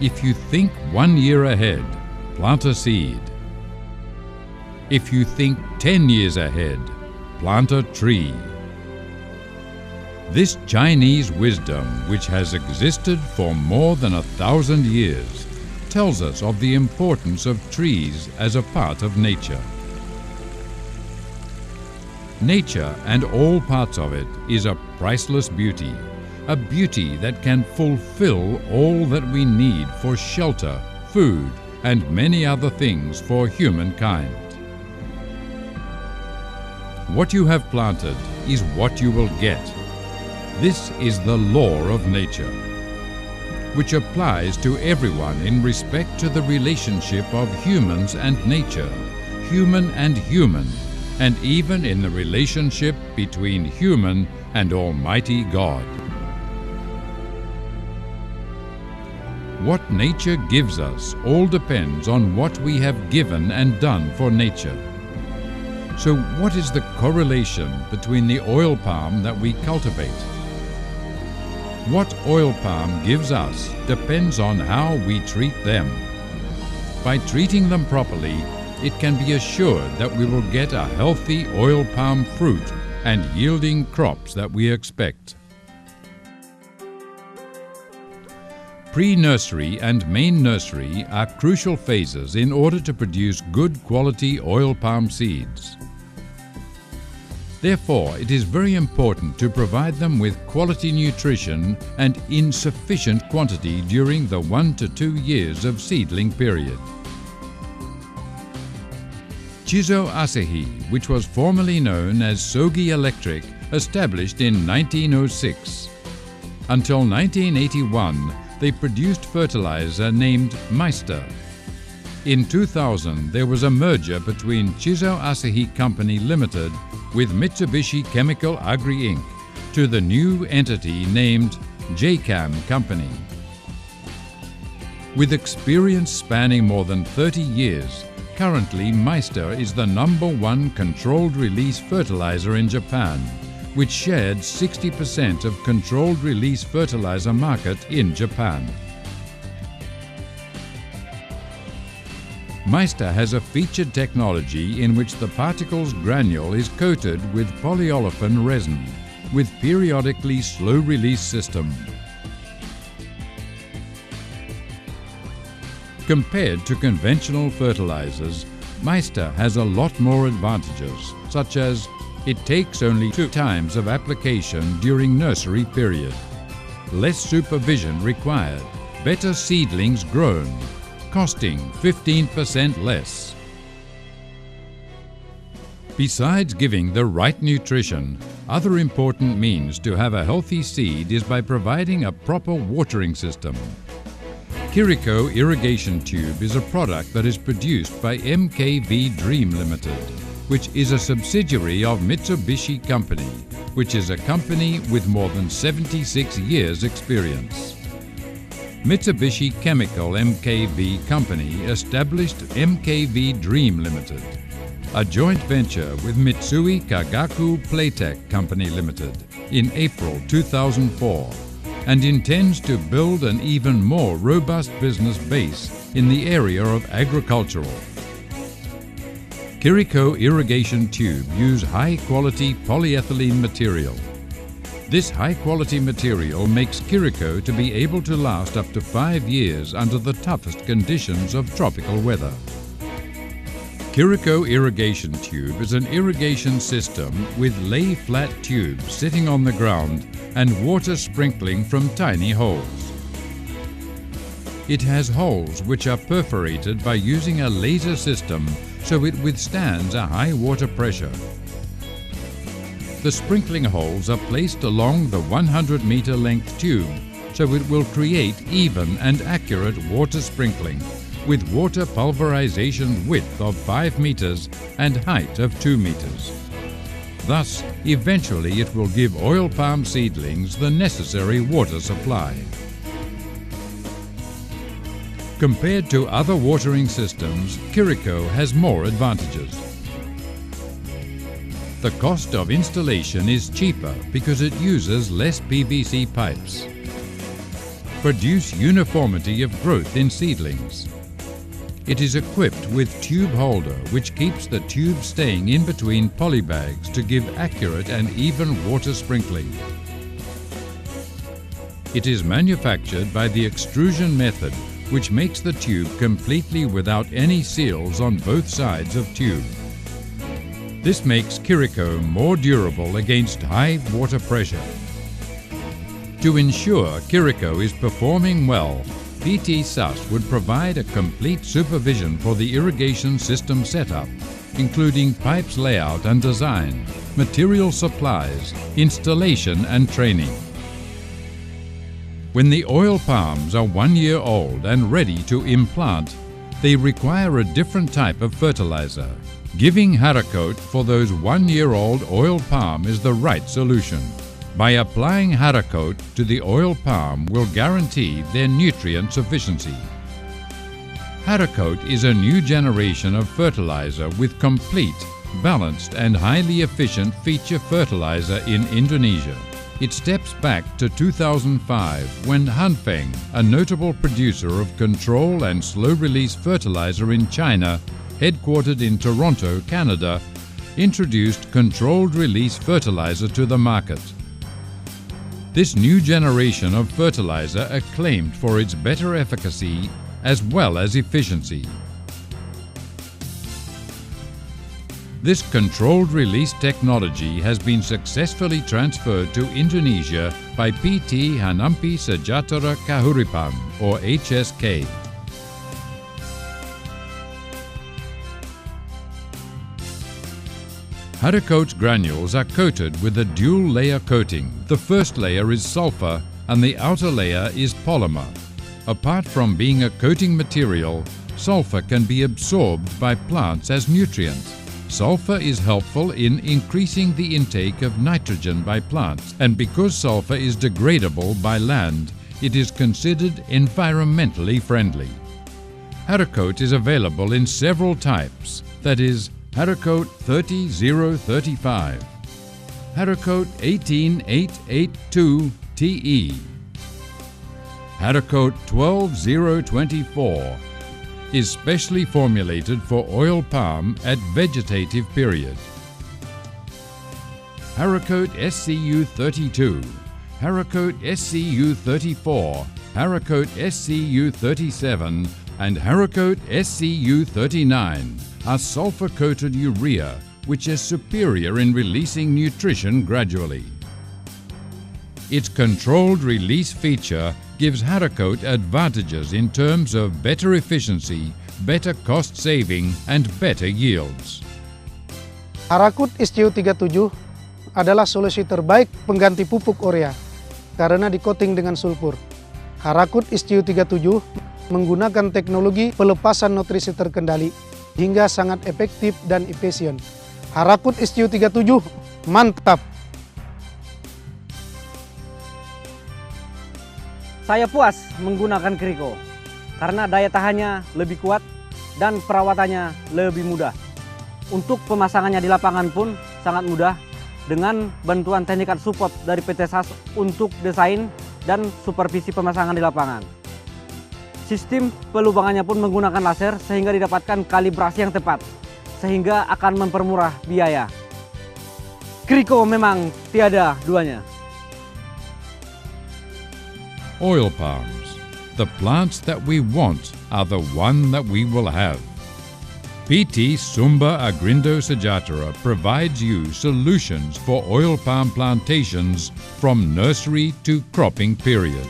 If you think 1 year ahead, plant a seed. If you think 10 years ahead, plant a tree. This Chinese wisdom, which has existed for more than 1,000 years, tells us of the importance of trees as a part of nature. Nature and all parts of it is a priceless beauty, a beauty that can fulfill all that we need for shelter, food, and many other things for humankind. What you have planted is what you will get. This is the law of nature, which applies to everyone in respect to the relationship of humans and nature, human and human, and even in the relationship between human and Almighty God. What nature gives us all depends on what we have given and done for nature. So what is the correlation between the oil palm that we cultivate? What oil palm gives us depends on how we treat them. By treating them properly, it can be assured that we will get a healthy oil palm fruit and yielding crops that we expect. Pre-nursery and main nursery are crucial phases in order to produce good quality oil palm seeds. Therefore, it is very important to provide them with quality nutrition and in sufficient quantity during the 1 to 2 years of seedling period. Chizo Asahi, which was formerly known as Sogi Electric, established in 1906. Until 1981, they produced fertilizer named Meister. In 2000, there was a merger between Chizo Asahi Company Limited with Mitsubishi Chemical Agri Inc. to the new entity named JCAM Company. With experience spanning more than 30 years, currently Meister is the #1 controlled release fertilizer in Japan, which shared 60% of controlled release fertilizer market in Japan. Meister has a featured technology in which the particles granule is coated with polyolefin resin with periodically slow release system. Compared to conventional fertilizers, Meister has a lot more advantages, such as it takes only 2 times of application during nursery period, less supervision required, better seedlings grown, costing 15% less. Besides giving the right nutrition, other important means to have a healthy seed is by providing a proper watering system. Kiriko Irrigation Tube is a product that is produced by MKV Dream Limited, which is a subsidiary of Mitsubishi Company, which is a company with more than 76 years' experience. Mitsubishi Chemical MKV Company established MKV Dream Limited, a joint venture with Mitsui Kagaku Playtech Company Limited in April 2004, and intends to build an even more robust business base in the area of agricultural. Kiriko Irrigation Tube use high-quality polyethylene material. This high-quality material makes Kiriko to be able to last up to 5 years under the toughest conditions of tropical weather. Kiriko Irrigation Tube is an irrigation system with lay-flat tubes sitting on the ground and water sprinkling from tiny holes. It has holes which are perforated by using a laser system so it withstands a high water pressure. The sprinkling holes are placed along the 100-meter length tube so it will create even and accurate water sprinkling with water pulverization width of 5 meters and height of 2 meters. Thus, eventually it will give oil palm seedlings the necessary water supply. Compared to other watering systems, Kiriko has more advantages. The cost of installation is cheaper because it uses less PVC pipes. produce uniformity of growth in seedlings. It is equipped with tube holder which keeps the tube staying in between polybags to give accurate and even water sprinkling. It is manufactured by the extrusion method, which makes the tube completely without any seals on both sides of tube. This makes Crfis more durable against high water pressure. To ensure Crfis is performing well, PT SAS would provide a complete supervision for the irrigation system setup, including pipes layout and design, material supplies, installation and training. When the oil palms are 1 year old and ready to implant, they require a different type of fertilizer. Giving Haracoat for those 1 year old oil palm is the right solution. By applying Haracoat to the oil palm will guarantee their nutrient sufficiency. Haracoat is a new generation of fertilizer with complete, balanced and highly efficient feature fertilizer in Indonesia. It steps back to 2005 when Hanfeng, a notable producer of control and slow-release fertilizer in China, headquartered in Toronto, Canada, introduced controlled release fertilizer to the market. This new generation of fertilizer acclaimed for its better efficacy as well as efficiency. This controlled release technology has been successfully transferred to Indonesia by PT Hanampi Sejahtera Kahuripan, or HSK. Haracoat's granules are coated with a dual layer coating. The first layer is sulfur and the outer layer is polymer. Apart from being a coating material, sulfur can be absorbed by plants as nutrient. Sulfur is helpful in increasing the intake of nitrogen by plants, and because sulfur is degradable by land, it is considered environmentally friendly. Haracoat is available in several types, that is, Haracoat 30035, Haracoat 18882TE, Haracoat 12024, is specially formulated for oil palm at vegetative period. Haracoat SCU 32, Haracoat SCU 34, Haracoat SCU 37 and Haracoat SCU 39 are sulfur-coated urea, which is superior in releasing nutrition gradually. Its controlled release feature gives Haracoat advantages in terms of better efficiency, better cost saving and better yields. Haracoat SCU 37 adalah solusi terbaik pengganti pupuk urea karena dikoting dengan sulfur. Haracoat SCU 37 menggunakan teknologi pelepasan nutrisi terkendali hingga sangat efektif dan efisien. Haracoat SCU 37 mantap! Saya puas menggunakan Crfis karena daya tahannya lebih kuat dan perawatannya lebih mudah. Untuk pemasangannya di lapangan pun sangat mudah dengan bantuan technical support dari PT SAS untuk desain dan supervisi pemasangan di lapangan. Sistem pelubangannya pun menggunakan laser sehingga didapatkan kalibrasi yang tepat sehingga akan mempermurah biaya. Crfis memang tiada duanya. Oil palms, the plants that we want are the one that we will have. PT Sumber Agrindo Sejahtera provides you solutions for oil palm plantations from nursery to cropping period.